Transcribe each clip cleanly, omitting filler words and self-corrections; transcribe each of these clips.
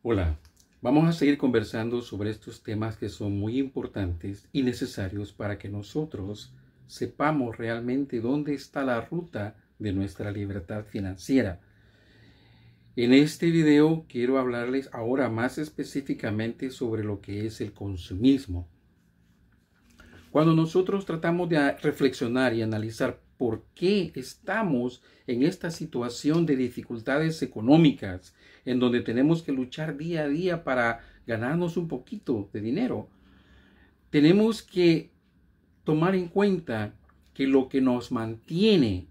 Hola, vamos a seguir conversando sobre estos temas que son muy importantes y necesarios para que nosotros sepamos realmente dónde está la ruta de nuestra libertad financiera. En este video quiero hablarles ahora más específicamente sobre lo que es el consumismo. Cuando nosotros tratamos de reflexionar y analizar por qué estamos en esta situación de dificultades económicas, en donde tenemos que luchar día a día para ganarnos un poquito de dinero, tenemos que tomar en cuenta que lo que nos mantiene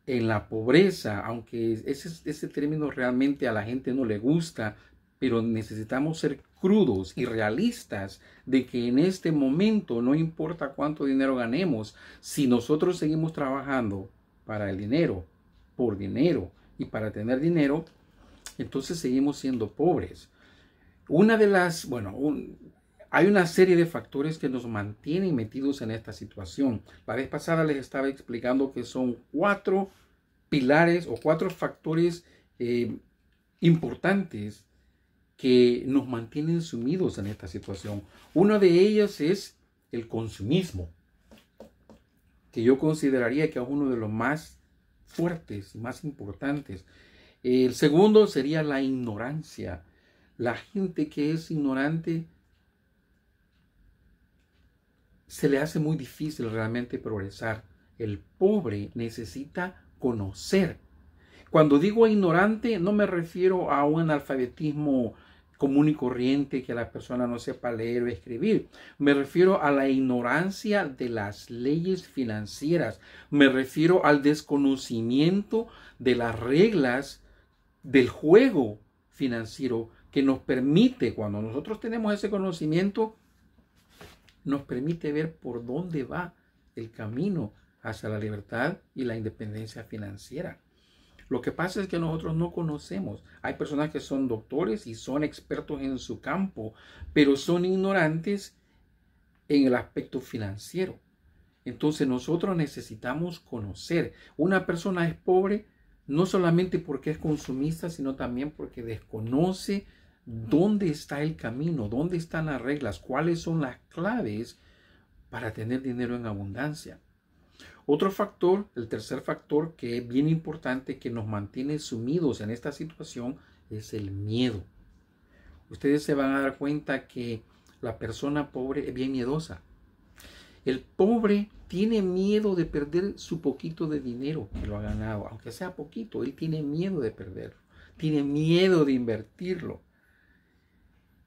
en la pobreza, aunque ese término realmente a la gente no le gusta, pero necesitamos ser crudos y realistas de que en este momento no importa cuánto dinero ganemos, si nosotros seguimos trabajando para el dinero, por dinero y para tener dinero, entonces seguimos siendo pobres. Hay una serie de factores que nos mantienen metidos en esta situación. La vez pasada les estaba explicando que son 4 pilares o 4 factores importantes que nos mantienen sumidos en esta situación. Uno de ellos es el consumismo, que yo consideraría que es uno de los más fuertes y más importantes. El segundo sería la ignorancia. La gente que es ignorante se le hace muy difícil realmente progresar. El pobre necesita conocer. Cuando digo ignorante, no me refiero a un analfabetismo común y corriente, que la persona no sepa leer o escribir. Me refiero a la ignorancia de las leyes financieras. Me refiero al desconocimiento de las reglas del juego financiero que nos permite, cuando nosotros tenemos ese conocimiento, nos permite ver por dónde va el camino hacia la libertad y la independencia financiera. Lo que pasa es que nosotros no conocemos. Hay personas que son doctores y son expertos en su campo, pero son ignorantes en el aspecto financiero. Entonces nosotros necesitamos conocer. Una persona es pobre no solamente porque es consumista, sino también porque desconoce dónde está el camino, dónde están las reglas, cuáles son las claves para tener dinero en abundancia. Otro factor, el tercer factor que es bien importante, que nos mantiene sumidos en esta situación, es el miedo. Ustedes se van a dar cuenta que la persona pobre es bien miedosa. El pobre tiene miedo de perder su poquito de dinero que lo ha ganado, aunque sea poquito, él tiene miedo de perderlo, tiene miedo de invertirlo.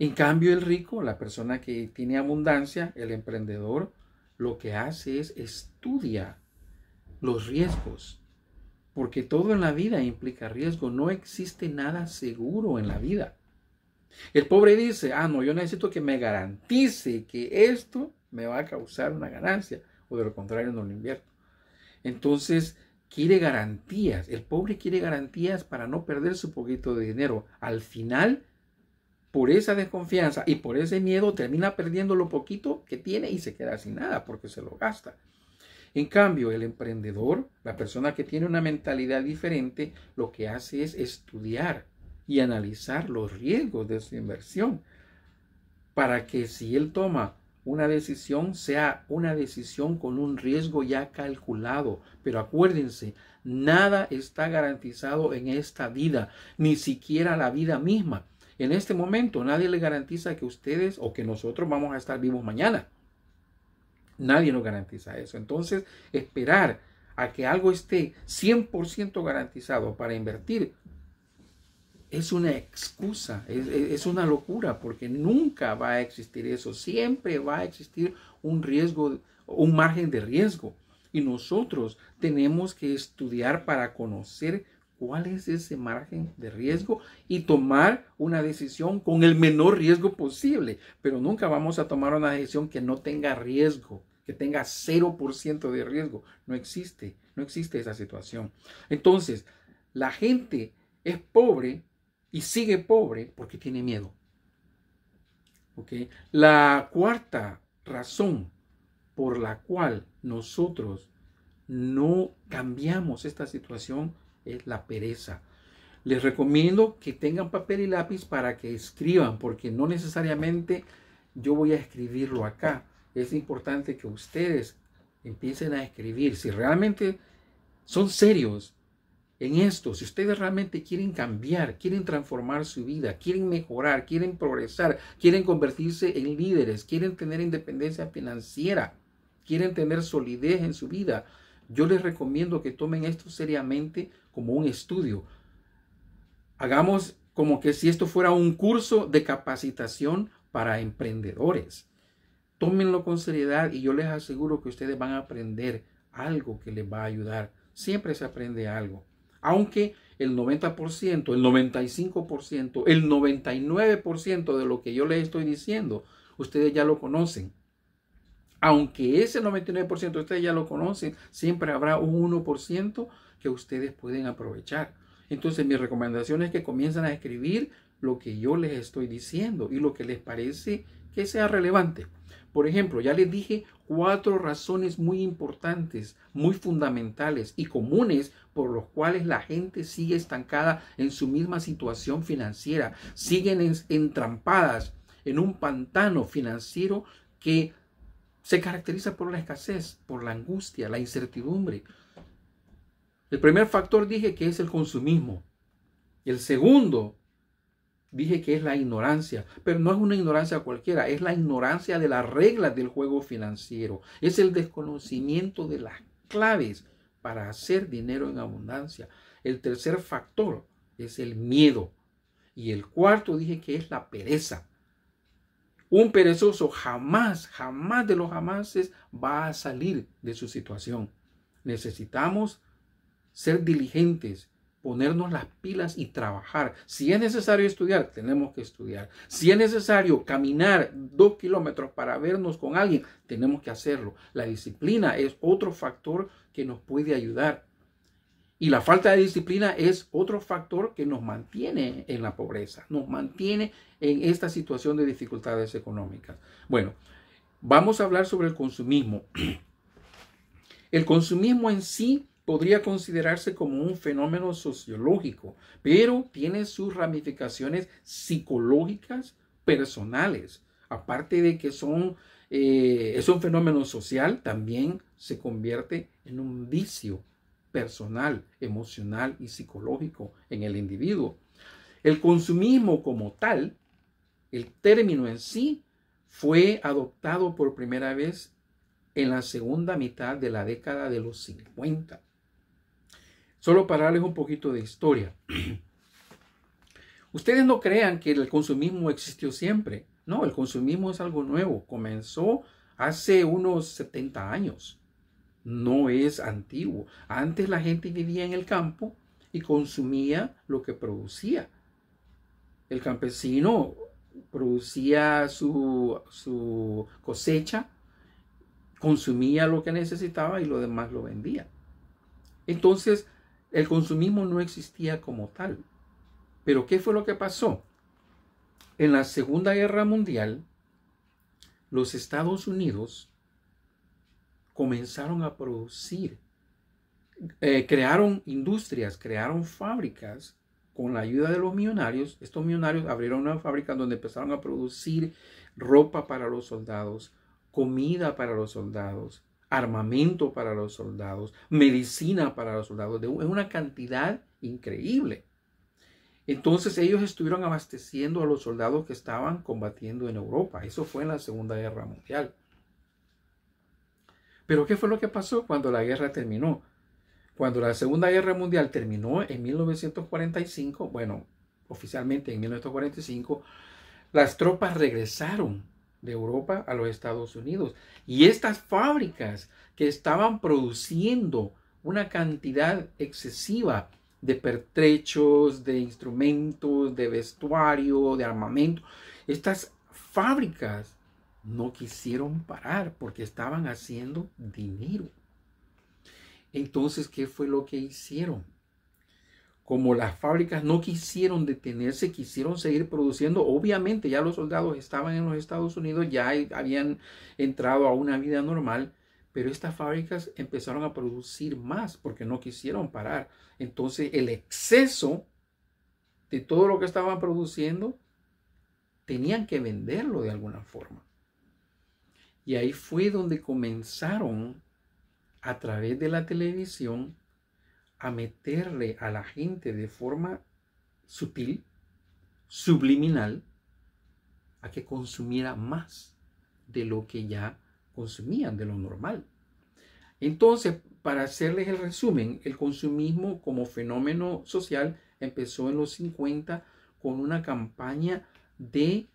En cambio, el rico, la persona que tiene abundancia, el emprendedor, lo que hace es estudia los riesgos, porque todo en la vida implica riesgo, no existe nada seguro en la vida. El pobre dice, no, yo necesito que me garantice que esto me va a causar una ganancia, o de lo contrario no lo invierto. Entonces, quiere garantías, el pobre quiere garantías para no perder su poquito de dinero. Al final, por esa desconfianza y por ese miedo, termina perdiendo lo poquito que tiene y se queda sin nada porque se lo gasta. En cambio, el emprendedor, la persona que tiene una mentalidad diferente, lo que hace es estudiar y analizar los riesgos de su inversión para que si él toma una decisión, sea una decisión con un riesgo ya calculado. Pero acuérdense, nada está garantizado en esta vida, ni siquiera la vida misma. En este momento, nadie le garantiza que ustedes o que nosotros vamos a estar vivos mañana. Nadie nos garantiza eso. Entonces, esperar a que algo esté 100% garantizado para invertir es una excusa, es una locura, porque nunca va a existir eso. Siempre va a existir un riesgo, un margen de riesgo. Y nosotros tenemos que estudiar para conocer cuál es ese margen de riesgo y tomar una decisión con el menor riesgo posible. Pero nunca vamos a tomar una decisión que no tenga riesgo, que tenga 0% de riesgo. No existe esa situación. Entonces, la gente es pobre y sigue pobre porque tiene miedo. ¿Okay? La cuarta razón por la cual nosotros no cambiamos esta situación es la pereza. Les recomiendo que tengan papel y lápiz para que escriban, porque no necesariamente yo voy a escribirlo acá. Es importante que ustedes empiecen a escribir. Si realmente son serios en esto, si ustedes realmente quieren cambiar, quieren transformar su vida, quieren mejorar, quieren progresar, quieren convertirse en líderes, quieren tener independencia financiera, quieren tener solidez en su vida, yo les recomiendo que tomen esto seriamente como un estudio. Hagamos como que si esto fuera un curso de capacitación para emprendedores. Tómenlo con seriedad y yo les aseguro que ustedes van a aprender algo que les va a ayudar. Siempre se aprende algo. Aunque el 90%, el 95%, el 99% de lo que yo les estoy diciendo, ustedes ya lo conocen. Aunque ese 99% ustedes ya lo conocen, siempre habrá un 1% que ustedes pueden aprovechar. Entonces mi recomendación es que comiencen a escribir lo que yo les estoy diciendo y lo que les parece que sea relevante. Por ejemplo, ya les dije 4 razones muy importantes, muy fundamentales y comunes por los cuales la gente sigue estancada en su misma situación financiera, siguen entrampadas en un pantano financiero que se caracteriza por la escasez, por la angustia, la incertidumbre. El primer factor dije que es el consumismo. El segundo dije que es la ignorancia, pero no es una ignorancia cualquiera, es la ignorancia de las reglas del juego financiero. Es el desconocimiento de las claves para hacer dinero en abundancia. El tercer factor es el miedo. Y el cuarto dije que es la pereza. Un perezoso jamás de los jamases va a salir de su situación. Necesitamos ser diligentes, ponernos las pilas y trabajar. Si es necesario estudiar, tenemos que estudiar. Si es necesario caminar 2 kilómetros para vernos con alguien, tenemos que hacerlo. La disciplina es otro factor que nos puede ayudar. Y la falta de disciplina es otro factor que nos mantiene en la pobreza, nos mantiene en esta situación de dificultades económicas. Bueno, vamos a hablar sobre el consumismo. El consumismo en sí podría considerarse como un fenómeno sociológico, pero tiene sus ramificaciones psicológicas personales. Aparte de que es un fenómeno social, también se convierte en un vicio personal, emocional y psicológico en el individuo. El consumismo como tal, el término en sí, fue adoptado por primera vez en la segunda mitad de la década de los 50. Solo para darles un poquito de historia. Ustedes no crean que el consumismo existió siempre. No, el consumismo es algo nuevo. Comenzó hace unos 70 años. No es antiguo. Antes la gente vivía en el campo y consumía lo que producía. El campesino producía su cosecha, consumía lo que necesitaba y lo demás lo vendía. Entonces, el consumismo no existía como tal. Pero ¿qué fue lo que pasó? En la Segunda Guerra Mundial, los Estados Unidos comenzaron a producir, crearon industrias, crearon fábricas con la ayuda de los millonarios. Estos millonarios abrieron una fábrica donde empezaron a producir ropa para los soldados, comida para los soldados, armamento para los soldados, medicina para los soldados, en una cantidad increíble. Entonces ellos estuvieron abasteciendo a los soldados que estaban combatiendo en Europa. Eso fue en la Segunda Guerra Mundial. Pero ¿qué fue lo que pasó cuando la guerra terminó? Cuando la Segunda Guerra Mundial terminó en 1945, bueno, oficialmente en 1945, las tropas regresaron de Europa a los Estados Unidos. Y estas fábricas que estaban produciendo una cantidad excesiva de pertrechos, de instrumentos, de vestuario, de armamento, estas fábricas no quisieron parar porque estaban haciendo dinero. Entonces, ¿qué fue lo que hicieron? Como las fábricas no quisieron detenerse, quisieron seguir produciendo. Obviamente ya los soldados estaban en los Estados Unidos, ya habían entrado a una vida normal, pero estas fábricas empezaron a producir más porque no quisieron parar. Entonces el exceso de todo lo que estaban produciendo, tenían que venderlo de alguna forma. Y ahí fue donde comenzaron, a través de la televisión, a meterle a la gente de forma sutil, subliminal, a que consumiera más de lo que ya consumían, de lo normal. Entonces, para hacerles el resumen, el consumismo como fenómeno social empezó en los 50 con una campaña de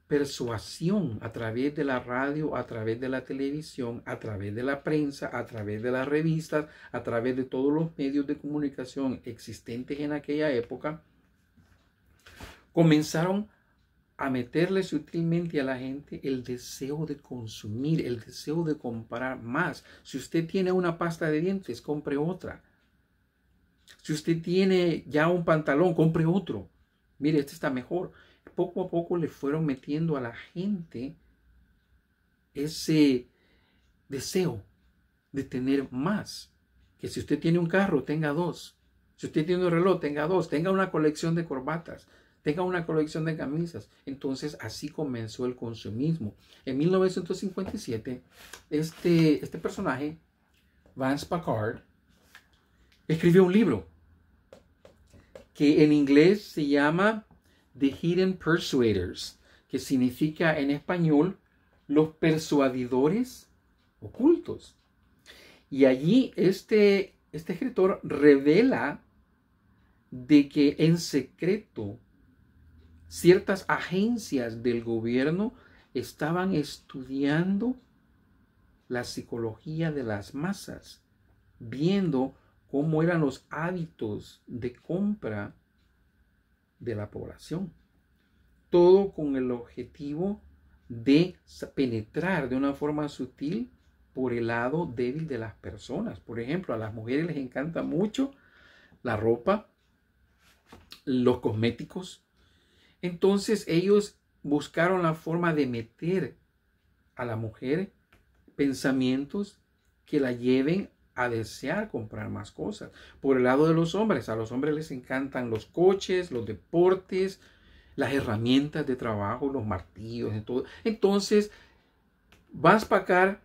persuasión a través de la radio, a través de la televisión, a través de la prensa, a través de las revistas, a través de todos los medios de comunicación existentes en aquella época. Comenzaron a meterle sutilmente a la gente el deseo de consumir, el deseo de comprar más. Si usted tiene una pasta de dientes, compre otra. Si usted tiene ya un pantalón, compre otro. Mire, este está mejor. Poco a poco le fueron metiendo a la gente ese deseo de tener más. Que si usted tiene un carro, tenga dos. Si usted tiene un reloj, tenga dos. Tenga una colección de corbatas. Tenga una colección de camisas. Entonces así comenzó el consumismo. En 1957, este personaje, Vance Packard, escribió un libro que en inglés se llama The Hidden Persuaders, que significa en español los persuadidores ocultos. Y allí este escritor revela de que en secreto ciertas agencias del gobierno estaban estudiando la psicología de las masas, viendo cómo eran los hábitos de compra de la población. Todo con el objetivo de penetrar de una forma sutil por el lado débil de las personas. Por ejemplo, a las mujeres les encanta mucho la ropa, los cosméticos. Entonces ellos buscaron la forma de meter a la mujer pensamientos que la lleven a desear comprar más cosas. Por el lado de los hombres, a los hombres les encantan los coches, los deportes, las herramientas de trabajo, los martillos y todo. Entonces, Vance Packard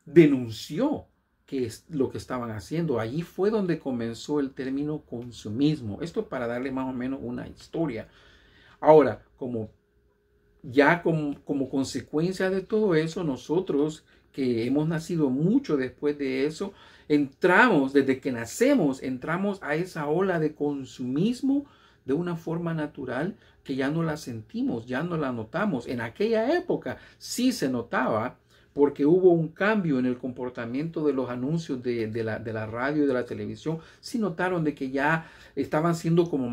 denunció que es lo que estaban haciendo. Allí fue donde comenzó el término consumismo. Esto para darle más o menos una historia. Ahora, como consecuencia de todo eso, nosotros que hemos nacido mucho después de eso, desde que nacemos, entramos a esa ola de consumismo de una forma natural que ya no la sentimos, ya no la notamos. En aquella época sí se notaba porque hubo un cambio en el comportamiento de los anuncios de la radio y de la televisión. Sí notaron de que ya estaban siendo como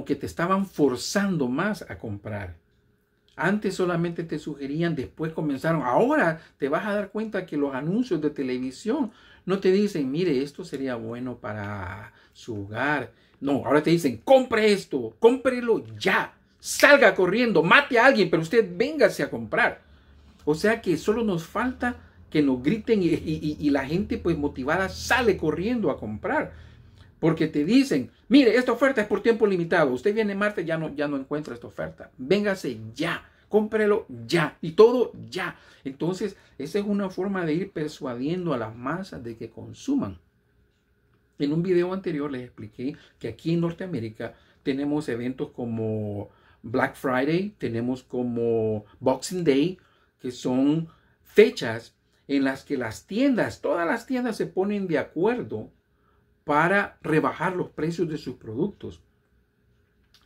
que te estaban forzando más a comprar. Antes solamente te sugerían, después comenzaron. Ahora te vas a dar cuenta que los anuncios de televisión no te dicen, mire, esto sería bueno para su hogar. No, ahora te dicen, compre esto, cómprelo ya. Salga corriendo, mate a alguien, pero usted véngase a comprar. O sea que solo nos falta que nos griten y la gente pues motivada sale corriendo a comprar. Porque te dicen, mire, esta oferta es por tiempo limitado. Usted viene martes, ya no encuentra esta oferta. Véngase ya, cómprelo ya y todo ya. Entonces, esa es una forma de ir persuadiendo a las masas de que consuman. En un video anterior les expliqué que aquí en Norteamérica tenemos eventos como Black Friday, tenemos como Boxing Day, que son fechas en las que todas las tiendas se ponen de acuerdo para rebajar los precios de sus productos.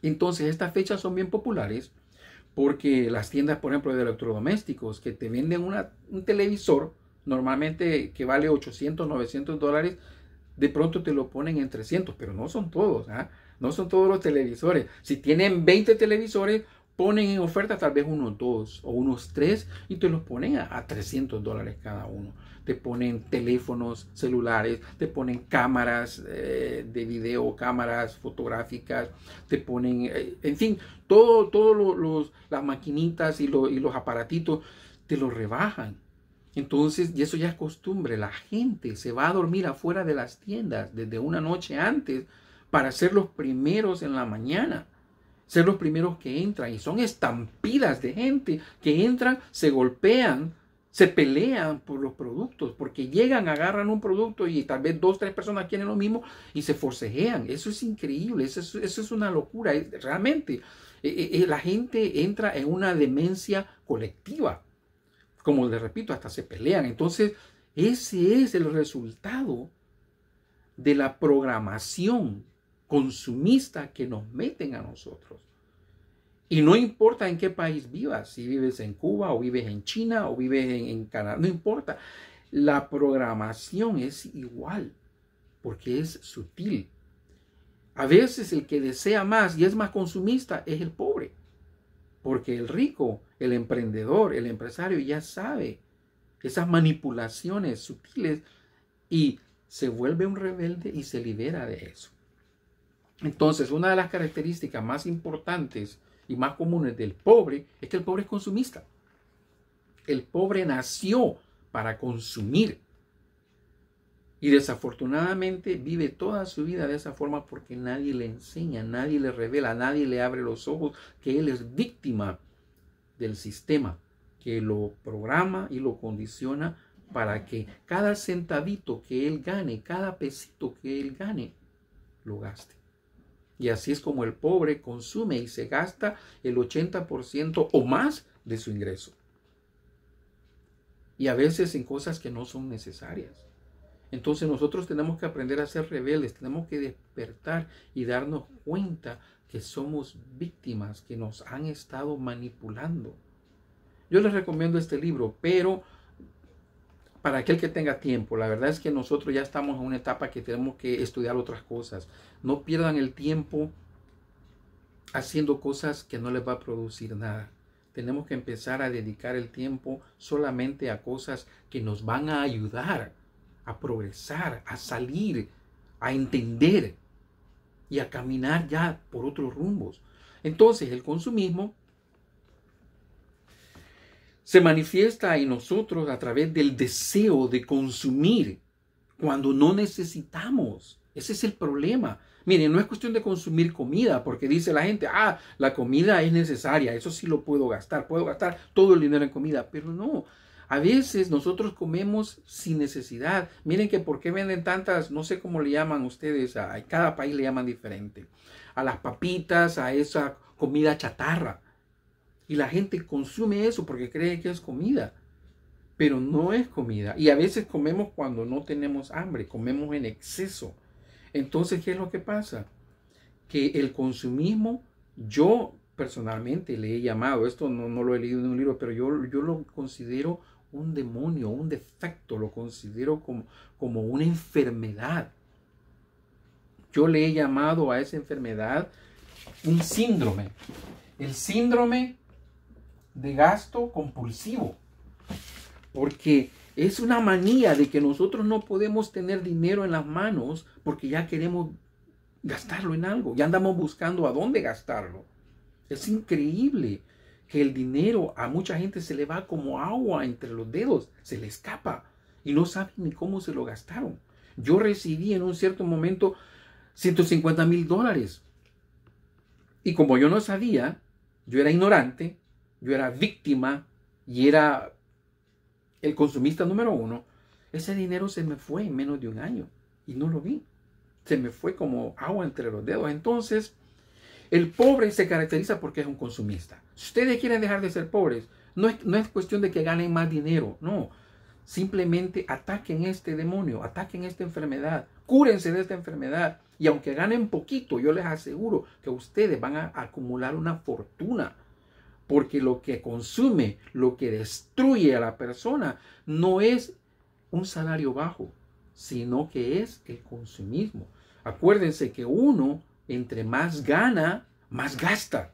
Entonces estas fechas son bien populares porque las tiendas, por ejemplo, de electrodomésticos que te venden un televisor normalmente que vale 800, 900 dólares, de pronto te lo ponen en 300, pero no son todos, no son todos los televisores. Si tienen 20 televisores, ponen en oferta tal vez unos 2 o unos 3 y te los ponen a 300 dólares cada uno. Te ponen teléfonos celulares, te ponen cámaras de video, cámaras fotográficas, te ponen, en fin, las maquinitas y los aparatitos, te los rebajan. Entonces, y eso ya es costumbre, la gente se va a dormir afuera de las tiendas desde una noche antes para ser los primeros en la mañana, ser los primeros que entran. Y son estampidas de gente que entran, se golpean, se pelean por los productos, porque llegan, agarran un producto y tal vez 2, 3 personas quieren lo mismo y se forcejean. Eso es increíble, eso es una locura. Realmente la gente entra en una demencia colectiva. Como les repito, hasta se pelean. Entonces, ese es el resultado de la programación consumista que nos meten a nosotros. Y no importa en qué país vivas, si vives en Cuba o vives en China o vives en Canadá, no importa. La programación es igual porque es sutil. A veces el que desea más y es más consumista es el pobre, porque el rico, el emprendedor, el empresario ya sabe esas manipulaciones sutiles y se vuelve un rebelde y se libera de eso. Entonces, una de las características más importantes y más comunes del pobre es que el pobre es consumista. El pobre nació para consumir y desafortunadamente vive toda su vida de esa forma porque nadie le enseña, nadie le revela, nadie le abre los ojos que él es víctima del sistema que lo programa y lo condiciona para que cada centavito que él gane, cada pesito que él gane, lo gaste. Y así es como el pobre consume y se gasta el 80% o más de su ingreso. Y a veces en cosas que no son necesarias. Entonces nosotros tenemos que aprender a ser rebeldes, tenemos que despertar y darnos cuenta que somos víctimas, que nos han estado manipulando. Yo les recomiendo este libro, pero para aquel que tenga tiempo, la verdad es que nosotros ya estamos en una etapa que tenemos que estudiar otras cosas. No pierdan el tiempo haciendo cosas que no les va a producir nada. Tenemos que empezar a dedicar el tiempo solamente a cosas que nos van a ayudar a progresar, a salir, a entender y a caminar ya por otros rumbos. Entonces el consumismo se manifiesta en nosotros a través del deseo de consumir cuando no necesitamos. Ese es el problema. Miren, no es cuestión de consumir comida, porque dice la gente, la comida es necesaria, eso sí lo puedo gastar todo el dinero en comida, pero no. A veces nosotros comemos sin necesidad. Miren que por qué venden tantas, no sé cómo le llaman ustedes, a cada país le llaman diferente, a las papitas, a esa comida chatarra. Y la gente consume eso porque cree que es comida, pero no es comida. Y a veces comemos cuando no tenemos hambre, comemos en exceso. Entonces, ¿qué es lo que pasa? Que el consumismo, yo personalmente le he llamado, esto no lo he leído en un libro, pero yo lo considero un demonio, un defecto, lo considero como una enfermedad. Yo le he llamado a esa enfermedad un síndrome. El síndrome de gasto compulsivo. Porque es una manía de que nosotros no podemos tener dinero en las manos porque ya queremos gastarlo en algo. Ya andamos buscando a dónde gastarlo. Es increíble que el dinero a mucha gente se le va como agua entre los dedos, se le escapa y no saben ni cómo se lo gastaron. Yo recibí en un cierto momento $150,000 y como yo no sabía, yo era ignorante, yo era víctima y era el consumista número 1, ese dinero se me fue en menos de un año y no lo vi. Se me fue como agua entre los dedos. Entonces, el pobre se caracteriza porque es un consumista. Si ustedes quieren dejar de ser pobres, no es cuestión de que ganen más dinero, no. Simplemente ataquen este demonio, ataquen esta enfermedad, cúrense de esta enfermedad. Y aunque ganen poquito, yo les aseguro que ustedes van a acumular una fortuna. Porque lo que consume, lo que destruye a la persona, no es un salario bajo, sino que es el consumismo. Acuérdense que uno, entre más gana, más gasta.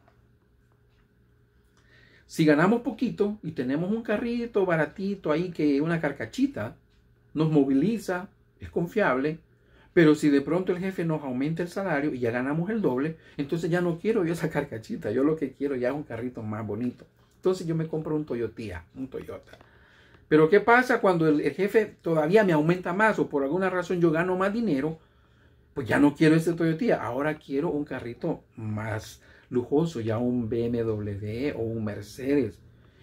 Si ganamos poquito y tenemos un carrito baratito ahí, que una carcachita, nos moviliza, es confiable. Pero si de pronto el jefe nos aumenta el salario y ya ganamos el doble, entonces ya no quiero yo esa carcachita. Yo lo que quiero ya es un carrito más bonito. Entonces yo me compro un Toyota. Pero ¿qué pasa cuando el jefe todavía me aumenta más o por alguna razón yo gano más dinero? pues ya no quiero ese Toyota, ahora quiero un carrito más lujoso, ya un BMW o un Mercedes.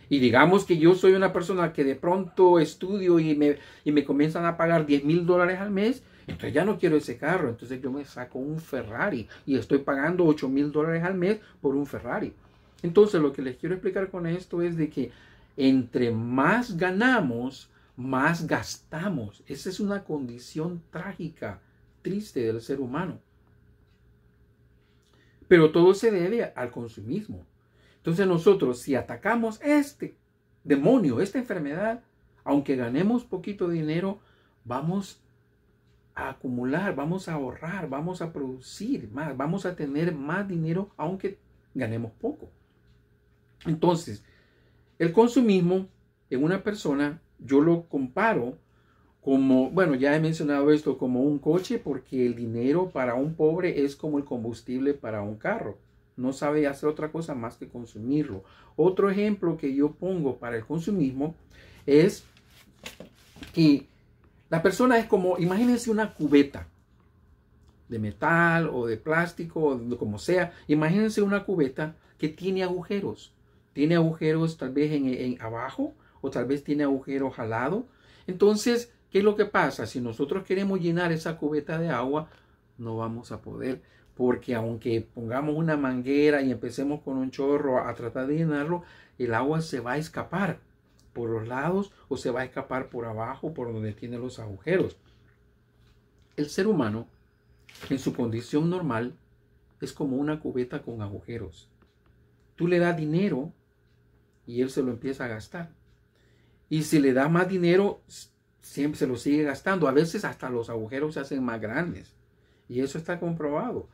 Y digamos que yo soy una persona que de pronto estudio y me comienzan a pagar $10,000 al mes, entonces ya no quiero ese carro, entonces yo me saco un Ferrari y estoy pagando $8,000 al mes por un Ferrari. Entonces lo que les quiero explicar con esto es de que entre más ganamos, más gastamos. Esa es una condición trágica, triste del ser humano. Pero todo se debe al consumismo. Entonces nosotros, si atacamos este demonio, esta enfermedad, aunque ganemos poquito dinero, vamos a acumular, vamos a ahorrar, vamos a producir más, vamos a tener más dinero aunque ganemos poco. Entonces, el consumismo en una persona, yo lo comparo como, bueno, ya he mencionado esto como un coche, porque el dinero para un pobre es como el combustible para un carro. No sabe hacer otra cosa más que consumirlo. Otro ejemplo que yo pongo para el consumismo es que la persona es como, imagínense una cubeta de metal o de plástico, o como sea. Imagínense una cubeta que tiene agujeros. Tiene agujeros tal vez en abajo, o tal vez tiene agujeros al lado. Entonces, ¿qué es lo que pasa? Si nosotros queremos llenar esa cubeta de agua, no vamos a poder. Porque aunque pongamos una manguera y empecemos con un chorro a tratar de llenarlo, el agua se va a escapar por los lados o se va a escapar por abajo, por donde tiene los agujeros. El ser humano, en su condición normal, es como una cubeta con agujeros. Tú le das dinero y él se lo empieza a gastar. Y si le da más dinero, siempre se lo sigue gastando. A veces hasta los agujeros se hacen más grandes. Y eso está comprobado.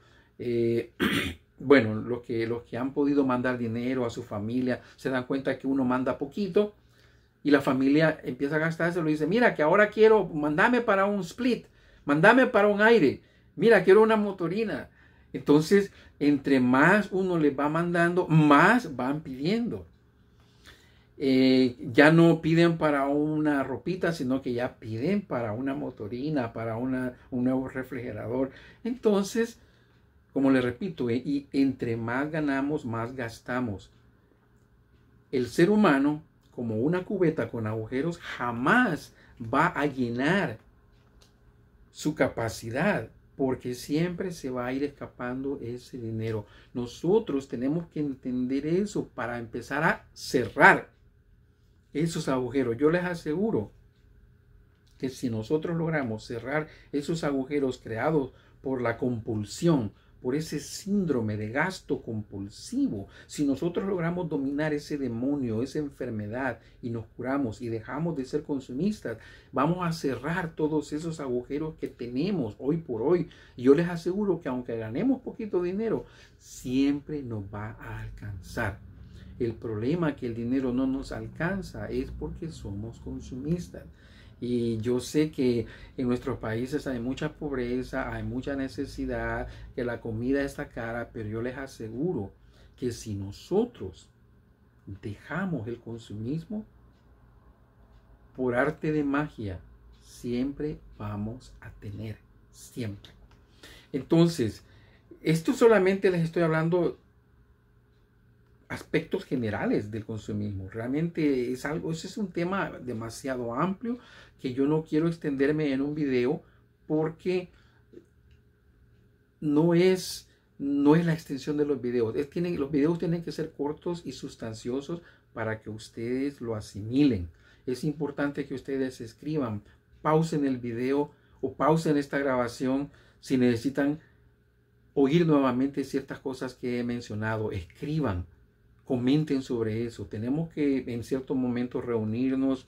Bueno, los que han podido mandar dinero a su familia se dan cuenta que uno manda poquito y la familia empieza a gastarse. Lo dice, mira, que ahora quiero, mandame para un split, mandame para un aire, mira, quiero una motorina. Entonces, entre más uno les va mandando, más van pidiendo. Ya no piden para una ropita, sino que ya piden para una motorina, para un nuevo refrigerador. Entonces, como les repito, y entre más ganamos, más gastamos. El ser humano, como una cubeta con agujeros, jamás va a llenar su capacidad, porque siempre se va a ir escapando ese dinero. Nosotros tenemos que entender eso para empezar a cerrar esos agujeros. Yo les aseguro que si nosotros logramos cerrar esos agujeros creados por la compulsión, por ese síndrome de gasto compulsivo, si nosotros logramos dominar ese demonio, esa enfermedad, y nos curamos y dejamos de ser consumistas, vamos a cerrar todos esos agujeros que tenemos hoy por hoy. Y yo les aseguro que aunque ganemos poquito dinero, siempre nos va a alcanzar. El problema que el dinero no nos alcanza es porque somos consumistas. Y yo sé que en nuestros países hay mucha pobreza, hay mucha necesidad, que la comida está cara, pero yo les aseguro que si nosotros dejamos el consumismo, por arte de magia, siempre vamos a tener, siempre. Entonces, esto solamente les estoy hablando aspectos generales del consumismo. Realmente es algo, ese es un tema demasiado amplio que yo no quiero extenderme en un video porque no es la extensión de los videos. Los videos tienen que ser cortos y sustanciosos para que ustedes lo asimilen. Es importante que ustedes escriban, pausen el video o pausen esta grabación si necesitan oír nuevamente ciertas cosas que he mencionado. Escriban. Comenten sobre eso. Tenemos que en ciertos momentos reunirnos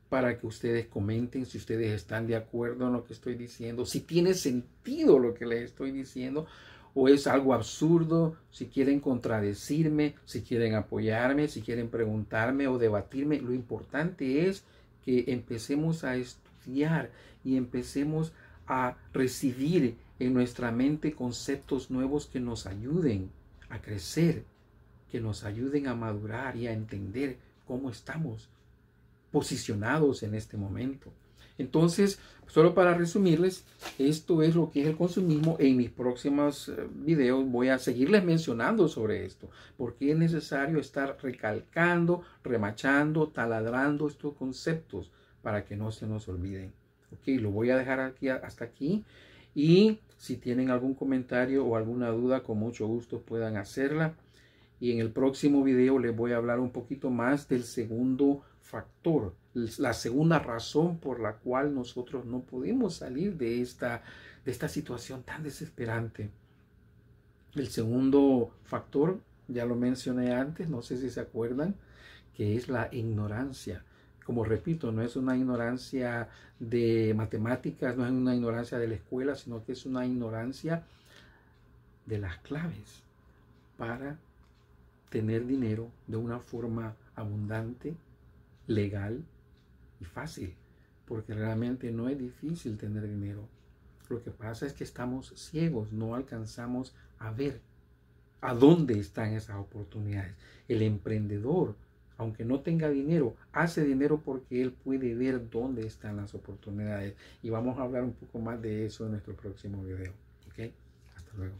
para que ustedes comenten si ustedes están de acuerdo en lo que estoy diciendo, si tiene sentido lo que les estoy diciendo o es algo absurdo, si quieren contradecirme, si quieren apoyarme, si quieren preguntarme o debatirme. Lo importante es que empecemos a estudiar y empecemos a recibir en nuestra mente conceptos nuevos que nos ayuden a crecer, que nos ayuden a madurar y a entender cómo estamos posicionados en este momento. Entonces, solo para resumirles, esto es lo que es el consumismo. En mis próximos videos voy a seguirles mencionando sobre esto, porque es necesario estar recalcando, remachando, taladrando estos conceptos para que no se nos olviden. Ok, lo voy a dejar aquí hasta aquí, y si tienen algún comentario o alguna duda, con mucho gusto puedan hacerla. Y en el próximo video les voy a hablar un poquito más del segundo factor, la segunda razón por la cual nosotros no podemos salir de esta situación tan desesperante. El segundo factor, ya lo mencioné antes, no sé si se acuerdan, que es la ignorancia. Como repito, no es una ignorancia de matemáticas, no es una ignorancia de la escuela, sino que es una ignorancia de las claves para tener dinero de una forma abundante, legal y fácil, porque realmente no es difícil tener dinero. Lo que pasa es que estamos ciegos, no alcanzamos a ver a dónde están esas oportunidades. El emprendedor, aunque no tenga dinero, hace dinero porque él puede ver dónde están las oportunidades. Y vamos a hablar un poco más de eso en nuestro próximo video. ¿Ok? Hasta luego.